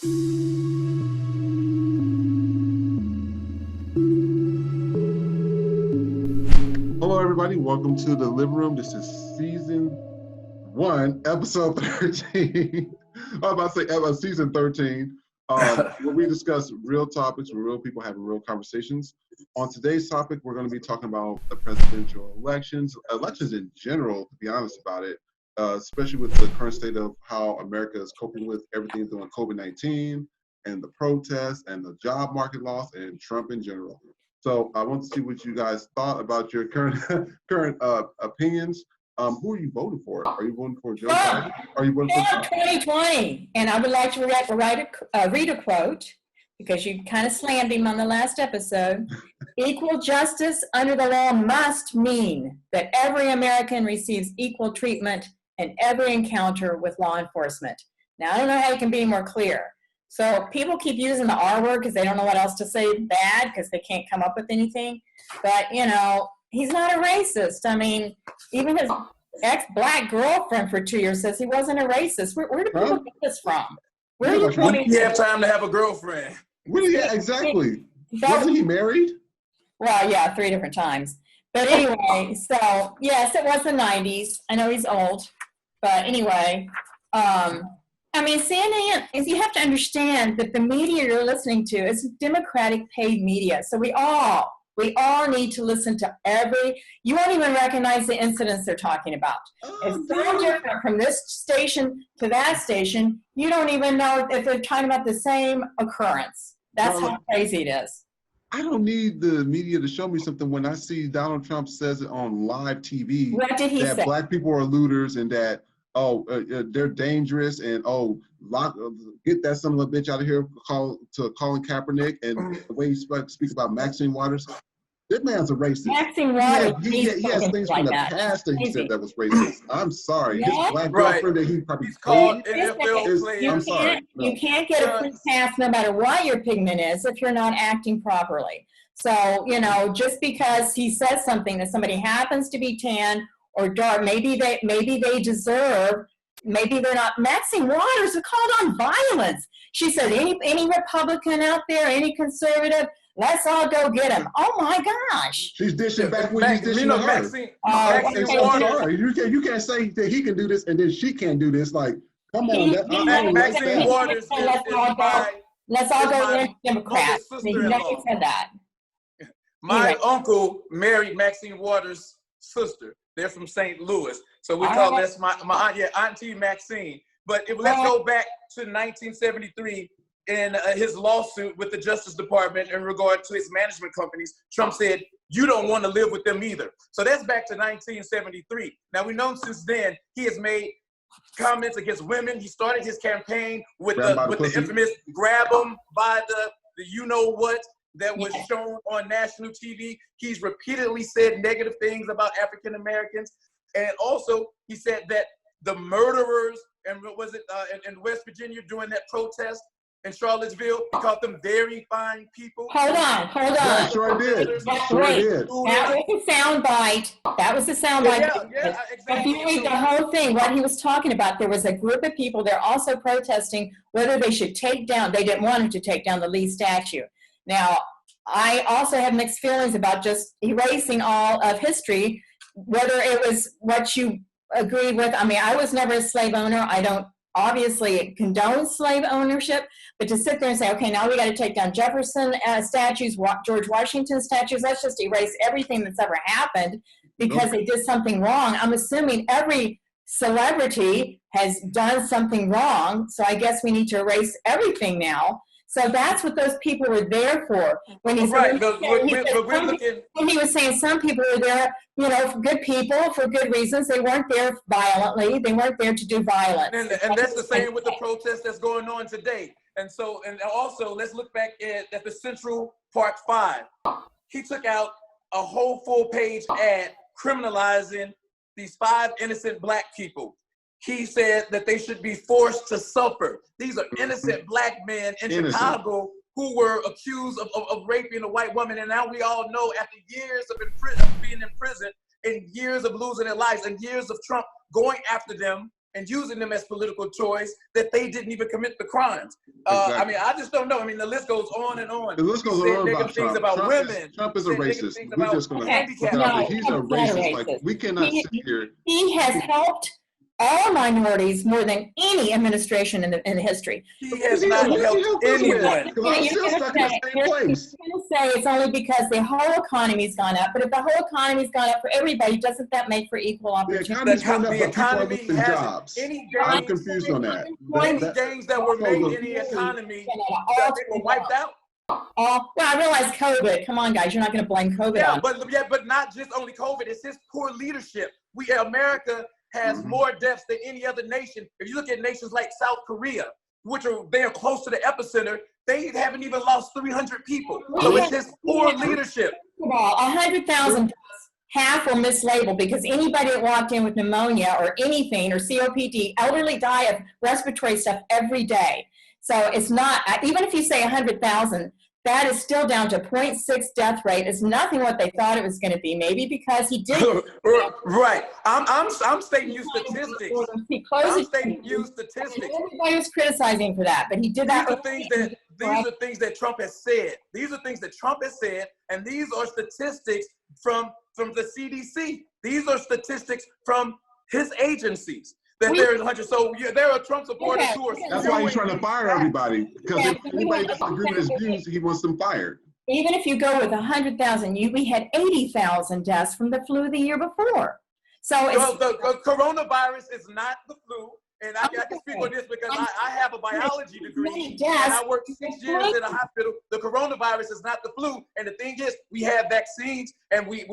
Hello, everybody. Welcome to the Living Room. This is season 1, episode 13. I was about to say season 13, where we discuss real topics with real people having real conversations. On today's topic, we're going to be talking about the presidential elections in general, to be honest about it, especially with the current state of how America is coping with everything doing COVID-19 and the protests and the job market loss and Trump in general. So I want to see what you guys thought about your current opinions. Who are you voting for? Are you voting for Joe Biden? Are you voting for Trump? 2020, and I would like to read a quote, because you kind of slammed him on the last episode. Equal justice under the law must mean that every American receives equal treatment in every encounter with law enforcement. Now, I don't know how you can be more clear. So people keep using the R word because they don't know what else to say bad because they can't come up with anything. But, you know, he's not a racist. I mean, even his ex-black girlfriend for 2 years says he wasn't a racist. Where do people get this from? Where are you when did he have time to have a girlfriend? Yeah, exactly. Wasn't he married? Well, yeah, 3 different times. But anyway, so, yes, it was the 90s. I know he's old. But anyway, I mean, CNN, you have to understand that the media you're listening to is Democratic paid media. So we all need to listen to you won't even recognize the incidents they're talking about. It's so different from this station to that station. You don't even know if they're talking about the same occurrence. That's how crazy it is. I don't need the media to show me something when I see Donald Trump says it on live TV. What did he say? That black people are looters and that they're dangerous and get that son of a bitch out of here. To Colin Kaepernick and the way he speaks about Maxine Waters. That man's a racist. Maxine Waters. He has things from the past that he said that was racist. I'm sorry. Yeah. His black girlfriend that he probably called I'm sorry. You can't get a free pass no matter what your pigment is if you're not acting properly. So, you know, just because he says something that somebody happens to be tan or dark, maybe they deserve, maybe they're not. Maxine Waters called on violence. She said, any Republican out there, any conservative, let's all go get him. Oh my gosh. She's dishing back when he's dishing her. Maxine Sorry, you can't say that he can do this and then she can't do this. Like, come on. Maxine Waters let's all go with Democrats. You never said that. My uncle married Maxine Waters' sister. They're from St. Louis. So we call this my aunt, Auntie Maxine. But let's go back to 1973 in his lawsuit with the Justice Department in regard to his management companies. Trump said, you don't want to live with them either. So that's back to 1973. Now we know since then he has made comments against women. He started his campaign with the infamous grab them by the you know what that was shown on national TV. He's repeatedly said negative things about African Americans. And also he said that the murderers, and was it in West Virginia during that protest in Charlottesville, he called them very fine people. Hold on. Yeah, sure did. That was a soundbite. Yeah, exactly. If you read the whole thing, what he was talking about, there was a group of people, they're also protesting whether they should take down, they didn't want him to take down the Lee statue. Now, I also have mixed feelings about just erasing all of history, whether it was what you agreed with. I mean, I was never a slave owner. I don't obviously condone slave ownership, but to sit there and say, okay, now we got to take down Jefferson statues, George Washington statues, let's just erase everything that's ever happened because they did something wrong. I'm assuming every celebrity has done something wrong, so I guess we need to erase everything now. So that's what those people were there for. When he was saying some people were there, you know, for good people, for good reasons. They weren't there violently. They weren't there to do violence. And that's the same with the protest that's going on today. And also, let's look back at the Central Park 5. He took out a whole full-page ad criminalizing these 5 innocent black people. He said that they should be forced to suffer. These are innocent black men in Chicago who were accused of raping a white woman. And now we all know after years of being in prison and years of losing their lives and years of Trump going after them and using them as political choice that they didn't even commit the crimes. Exactly. I mean, I just don't know. I mean, the list goes on and on. The list goes on about things Trump. about women. Trump is a racist. We're just going to put that out there. He's a racist. Like, we cannot sit here. He has helped all minorities more than any administration in the history. He has not helped anyone. Because I'm still stuck in the same place. I'm going to say it's only because the whole economy's gone up, but if the whole economy's gone up for everybody, doesn't that make for equal opportunity? The economy has jobs. I'm confused on that. Any gains that were made in the economy were wiped out. Well, I realize COVID. Come on, guys, you're not going to blame COVID on it. But not just only COVID. It's his poor leadership. America has more deaths than any other nation. If you look at nations like South Korea, they are close to the epicenter, they haven't even lost 300 people. So it's his poor leadership. 100,000, half were mislabeled because anybody that walked in with pneumonia or anything or COPD, elderly die of respiratory stuff every day. So it's not, even if you say 100,000, that is still down to 0.6 death rate. It's nothing what they thought it was going to be. Maybe because he did. Right. I'm stating you statistics. I'm stating you statistics. Everybody was criticizing for that, but he did that. These are things that Trump has said. These are things that Trump has said, and these are statistics from the CDC. These are statistics from his agencies. That there is 100. So there are Trump supporters who are. That's why he's trying to fire everybody. Because if anybody doesn't agree with his views, he wants them fired. Even if you go with 100,000, we had 80,000 deaths from the flu the year before. So the coronavirus is not the flu. And I can speak on this because I have a biology degree and I worked 6 years in a hospital. The coronavirus is not the flu. And the thing is, we have vaccines and we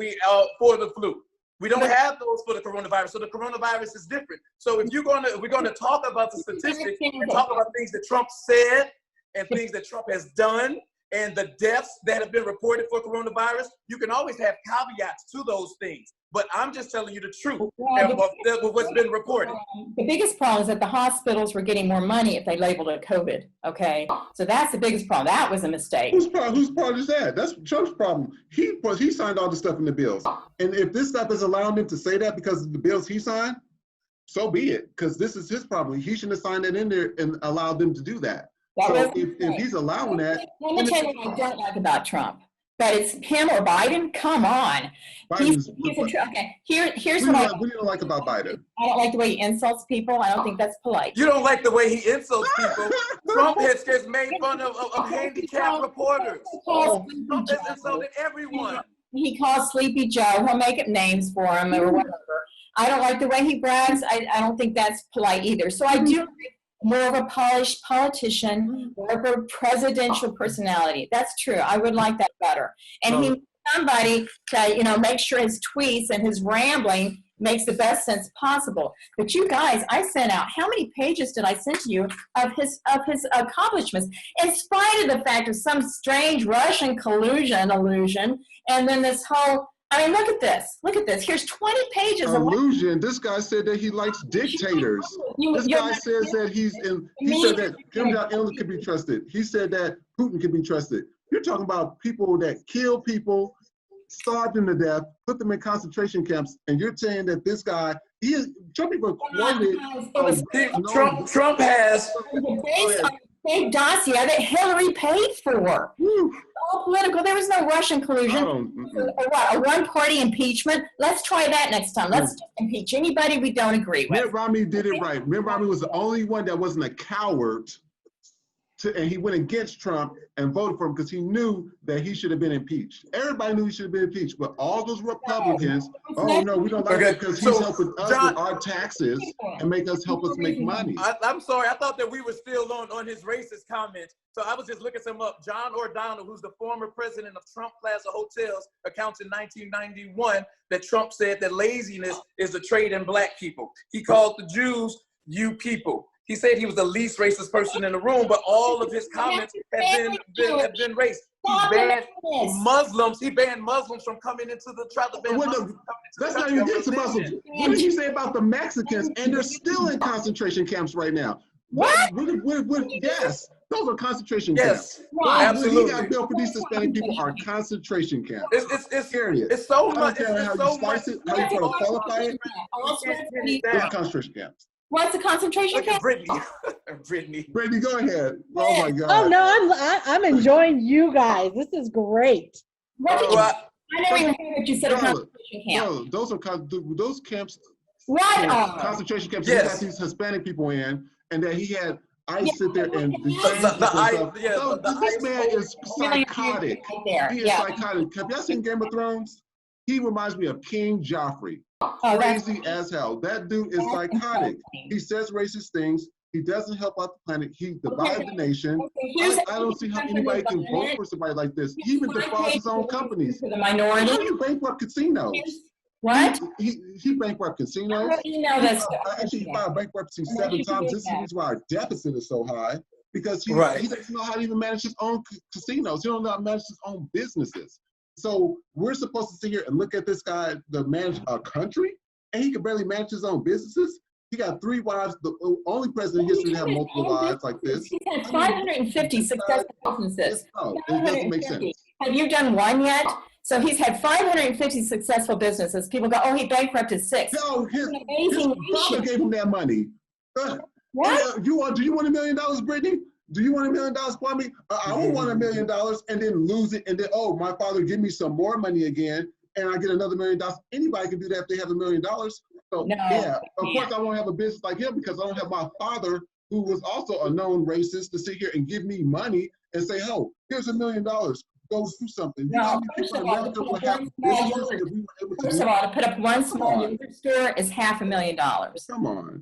for the flu. We don't have those for the coronavirus, so the coronavirus is different. So if we're going to talk about the statistics and talk about things that Trump said and things that Trump has done and the deaths that have been reported for coronavirus, you can always have caveats to those things. But I'm just telling you the truth of what's been reported. The biggest problem is that the hospitals were getting more money if they labeled it COVID, okay? So that's the biggest problem. That was a mistake. Whose part is that? That's Trump's problem. He signed all the stuff in the bills. And if this stuff is allowing him to say that because of the bills he signed, so be it. Because this is his problem. He shouldn't have signed that in there and allowed them to do that. So if he's allowing that. Let me tell you what I don't like about Trump. But it's him or Biden? Come on. Here's what you don't like about Biden. I don't like the way he insults people. I don't think that's polite. You don't like the way he insults people. Trump has made fun of handicapped reporters. Trump has insulted everyone. He calls Sleepy Joe. He'll make up names for him or whatever. I don't like the way he brags. I don't think that's polite either. So I do like more of a polished politician, more of a presidential personality. That's true. I would like that better. And he needs somebody to, make sure his tweets and his rambling makes the best sense possible. But you guys, I sent out, how many pages did I send to you of his accomplishments? In spite of the fact of some strange Russian allusion, and then this whole, look at this. Look at this. Here's 20 pages. Illusion. This guy said that he likes dictators. This guy says that he said that Kim Jong-un can be trusted. He said that Putin can be trusted. You're talking about people that kill people, starved them to death, put them in concentration camps, and you're saying that this guy, Trump people quoted. Trump has big dossier that Hillary paid for. All political. There was no Russian collusion. A one-party impeachment. Let's try that next time. Let's just impeach anybody we don't agree with. Mitt Romney did it right. Mitt Romney was the only one that wasn't a coward, and he went against Trump and voted for him because he knew that he should have been impeached. Everybody knew he should have been impeached, but all those Republicans, oh no, we don't like it because he's helping us with our taxes and help us make money. I'm sorry, I thought that we were still on his racist comments. So I was just looking some up. John O'Donnell, who's the former president of Trump Plaza Hotels, accounts in 1991 that Trump said that laziness is a trait in black people. He called the Jews "you people." He said he was the least racist person in the room, but all of his comments have been racist. He banned Muslims. He banned Muslims from coming into the trial. Let's not even get to Muslims. What did you say about the Mexicans? And they're still in concentration camps right now. What? Yes, those are concentration camps. Yes, absolutely. He got built for these Hispanic people are concentration camps. It's so much. How you slice it, how you try to qualify it. It's concentration camps. What's the concentration Look at camp? Brittany. Brittany. Brittany, go ahead. Oh my God. Oh no, I'm enjoying you guys. This is great. What did you, Well, I never even heard what you said a concentration camp. No, those camps. What are? Concentration camps. Yes. He got these Hispanic people in, and that he had ICE sit there and this man is psychotic. There. He is psychotic. Have y'all seen Game of Thrones? He reminds me of King Joffrey. Oh, Crazy as hell. That dude is psychotic. He says racist things. He doesn't help out the planet. He divides the nation. I don't see how anybody can vote for somebody like this. He even defrauds his own companies. For the minority. How do you bankrupt casinos? What? He bankrupt casinos. Email this. Actually, he filed bankruptcy 7 times. This is the reason why our deficit is so high, because he doesn't know how to even manage his own casinos. He don't know how to manage his own businesses. So we're supposed to sit here and look at this guy to manage a country, and he can barely manage his own businesses. He got 3 wives, the only president in history to have multiple wives like this. He's had 550 successful businesses. No, it doesn't make sense. Have you done one yet? So he's had 550 successful businesses. People go, oh, he bankrupted 6. No, his father gave him that money. What? Do you want $1 million, Brittany? Do you want $1 million, Kwame? I don't want $1 million and then lose it, and then, oh, my father give me some more money again, and I get another $1 million. Anybody can do that if they have $1 million. So no, yeah, of course I won't have a business like him, because I don't have my father, who was also a known racist, to sit here and give me money and say, oh, here's $1 million. Go do something. No, first of all, to put up one small yogurt store is $500,000. Come on.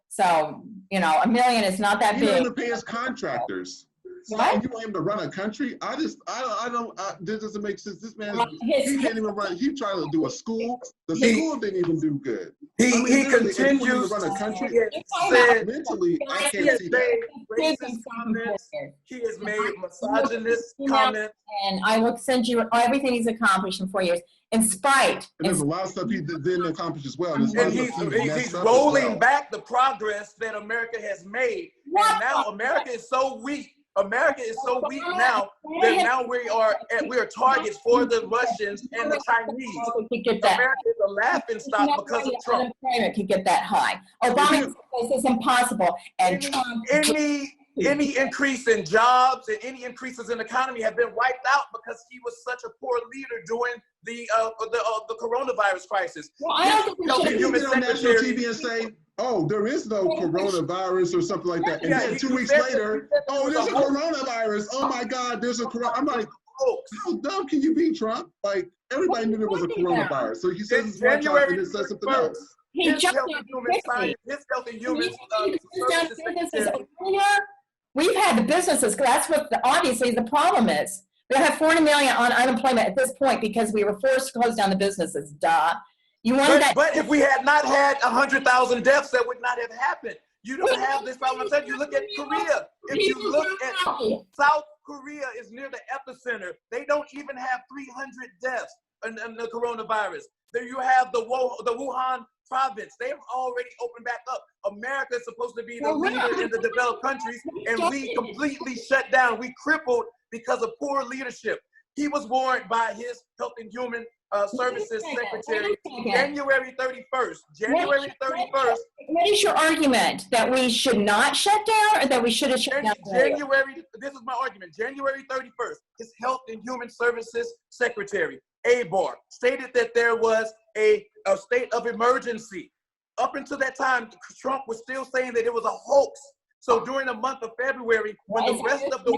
So you know, $1 million is not that big. You don't pay his contractors. What? You want him to run a country? This doesn't make sense. This man, he can't even run. He tried to do a school. The school didn't even do good. He continues to run a country. Mentally, I he can't see that. Racist comments. He has made misogynist comments. And I will send you everything he's accomplished in 4 years. In spite. And there's a lot of stuff he didn't accomplish as well. And he's rolling back the progress that America has made. And now America is so weak. America is so weak now that now we are targets for the Russians and the Chinese. America is a laughing stock because of Trump. Unemployment could get that high. Obama says it's impossible, and Trump. Any increase in jobs and any increases in the economy have been wiped out because he was such a poor leader during the coronavirus crisis. Well, I don't think we should get on national TV and say, oh, there is no coronavirus or something like that. And then 2 weeks later, oh, there's a coronavirus. Oh my God, there's a corona. I'm like, how dumb can you be, Trump? Like, everybody knew there was a coronavirus. So he says it's one time and then says something else. His Health and Human Services. We've had the businesses, that's what obviously the problem is. We have 40 million on unemployment at this point because we were forced to close down the businesses. Duh. But if we had not had 100,000 deaths, that would not have happened. You don't have this problem. You look at Korea. If you look at South Korea is near the epicenter. They don't even have 300 deaths in the coronavirus. There you have the Wuhan province. They've already opened back up. America is supposed to be the leader in the developed countries, and we completely shut down. We crippled because of poor leadership. He was warned by his Health and Human Services Secretary January 31st. January 31st. What is your argument? That we should not shut down, or that we should have shut down? This is my argument. January 31st, his Health and Human Services Secretary, Abar, stated that there was a state of emergency. Up until that time, Trump was still saying that it was a hoax. So during the month of February, when the rest of the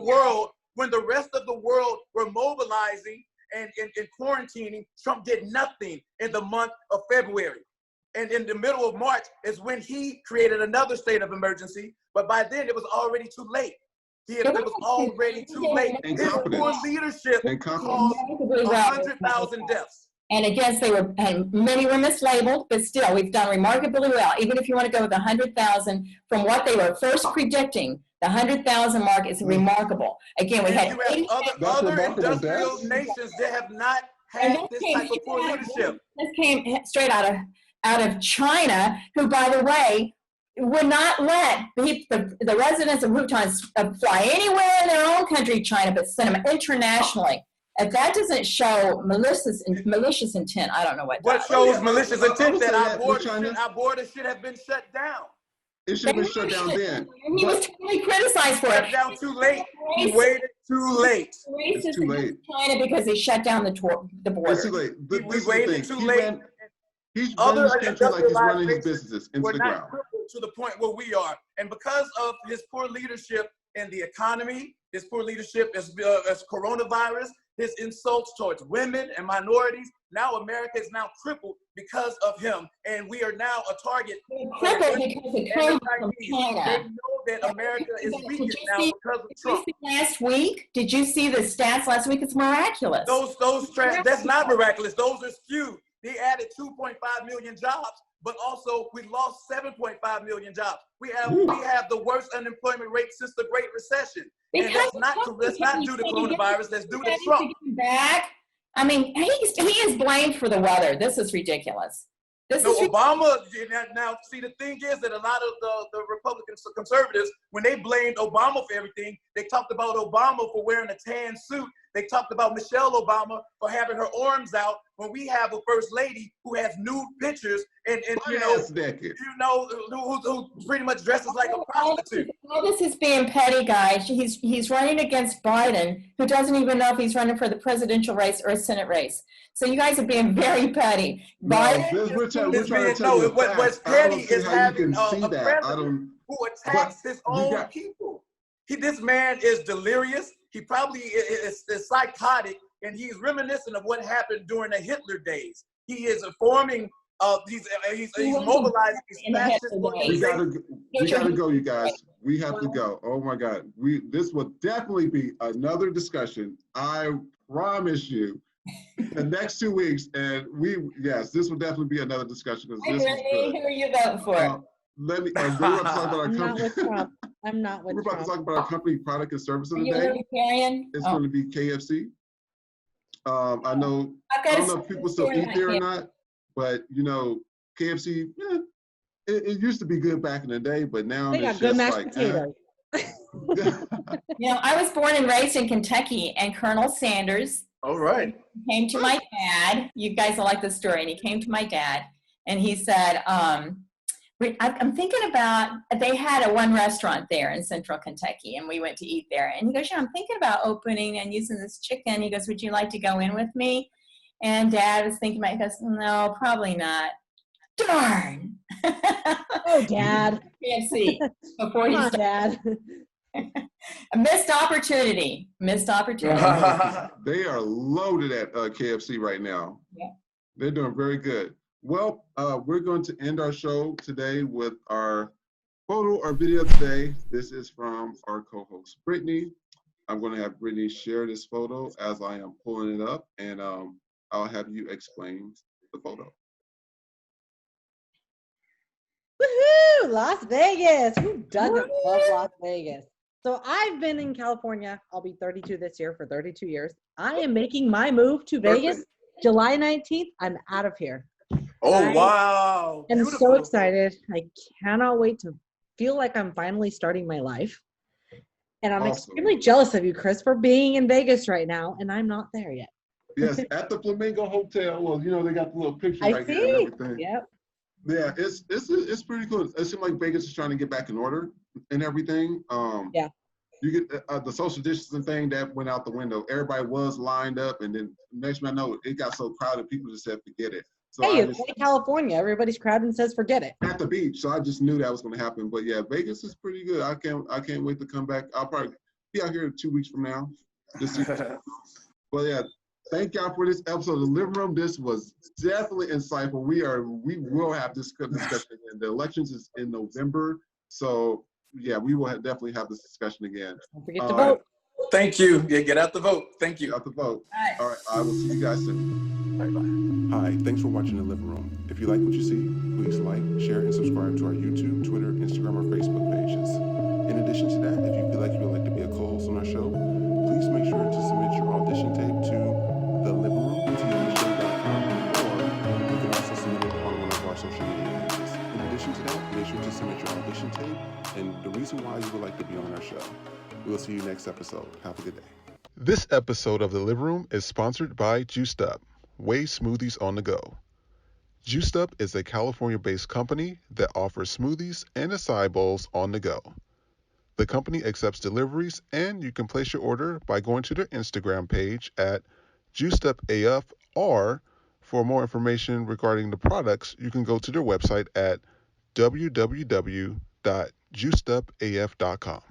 world were mobilizing and quarantining, Trump did nothing in the month of February. And in the middle of March is when he created another state of emergency, but by then it was already too late. It was already too late. His poor leadership caused 100,000 deaths. And again, and many were mislabeled, but still, we've done remarkably well. Even if you want to go with 100,000, from what they were first predicting, the 100,000 mark is remarkable. Again, we had other industrial nations that have not had this type of poor leadership. This came straight out of China, who, by the way, would not let the residents of Wuhan fly anywhere in their own country, China, but send them internationally. If that doesn't show malicious intent, I don't know what does. What shows malicious intent? That our border should have been shut down. It should have been shut down then. He was totally criticized for Shut it. down too late. He waited too late. It's too late. China because they shut down the border. It's too late. But We this is the waited thing. too late. He's running this country like he's running his businesses into We're the not ground. crippled to the point where we are. And because of his poor leadership in the economy, his poor leadership as coronavirus, his insults towards women and minorities, now America is now crippled because of him. And we are now a target. Crippled because it came from China. They know that America is weakened now because of Trump. Last week, did you see the stats last week? It's miraculous. That's not miraculous. Those are skewed. They added 2.5 million jobs, but also we lost 7.5 million jobs. We have the worst unemployment rate since the Great Recession. And that's not due to coronavirus, that's due to Trump. Back. I mean, he is blamed for the weather. This is ridiculous. Obama, now see, the thing is that a lot of the Republicans, the conservatives, when they blamed Obama for everything, they talked about Obama for wearing a tan suit. They talked about Michelle Obama for having her arms out when we have a first lady who has nude pictures and who pretty much dresses like a prostitute. All this is being petty, guys. He's running against Biden, who doesn't even know if he's running for the presidential race or a Senate race. So you guys are being very petty. What's petty is having a president who attacks his own people. This man is delirious. He probably is psychotic, and he's reminiscent of what happened during the Hitler days. He is forming, he's mobilizing these fascist organizations. We gotta go, you guys. We have to go. Oh my God. This will definitely be another discussion. I promise you. The next 2 weeks, and this will definitely be another discussion because this is good. Who are you voting for? We're about to talk about our I'm company. not with Trump. I'm not with We're about Trump. to talk about our company product and service of the Are you a day. libertarian? It's going to be KFC. I don't know if people still eat there or not, but KFC, it used to be good back in the day, but now They got good mashed potatoes. I was born and raised in Kentucky, and Colonel Sanders came to my dad. You guys will like this story. And he came to my dad, and he said, I'm thinking about, they had one restaurant there in central Kentucky, and we went to eat there. And he goes, I'm thinking about opening and using this chicken. He goes, would you like to go in with me? And Dad was thinking about it. He goes, no, probably not. Darn. Oh, Dad. KFC. Before Come on, Dad. A missed opportunity. Missed opportunity. They are loaded at KFC right now. Yeah. They're doing very good. Well, we're going to end our show today with our photo or video today. This is from our co-host, Brittany. I'm going to have Brittany share this photo as I am pulling it up, and I'll have you explain the photo. Woohoo! Las Vegas. Who doesn't love Las Vegas? So I've been in California. I'll be 32 this year for 32 years. I am making my move to Vegas July 19th. I'm out of here. Oh, wow. I'm so excited. I cannot wait to feel like I'm finally starting my life. And I'm extremely jealous of you, Chris, for being in Vegas right now, and I'm not there yet. Yes, at the Flamingo Hotel. Well, they got the little picture right here and everything. Yep. Yeah, it's pretty cool. It seems like Vegas is trying to get back in order and everything. Yeah. You get the social distancing thing that went out the window. Everybody was lined up, and then next thing I know, it got so crowded, people just said, forget it. So hey, it's like California. Everybody's crowded and says, forget it. At the beach, so I just knew that was going to happen. But yeah, Vegas is pretty good. I can't wait to come back. I'll probably be out here 2 weeks from now. But yeah, thank y'all for this episode of The Living Room. This was definitely insightful. We will have this discussion again. The elections is in November, so yeah, we will definitely have this discussion again. Don't forget to vote. Thank you. Yeah, get out the vote. Thank you. Get out the vote. All right, I will see you guys soon. Bye-bye. Hi, thanks for watching The Living Room. If you like what you see, please like, share, and subscribe to our YouTube, Twitter, Instagram, or Facebook pages. In addition to that, if you feel like you would like to be a co-host on our show, please make sure to submit your audition tape to thelivingroomtv.com, or you can also submit it on one of our social media pages. In addition to that, make sure to submit your audition tape and the reason why you would like to be on our show. We'll see you next episode. Have a good day. This episode of The Living Room is sponsored by Juiced Up, Whey Smoothies on the Go. Juiced Up is a California-based company that offers smoothies and acai bowls on the go. The company accepts deliveries, and you can place your order by going to their Instagram page at JuicedUpAF, or for more information regarding the products, you can go to their website at www.juicedupaf.com.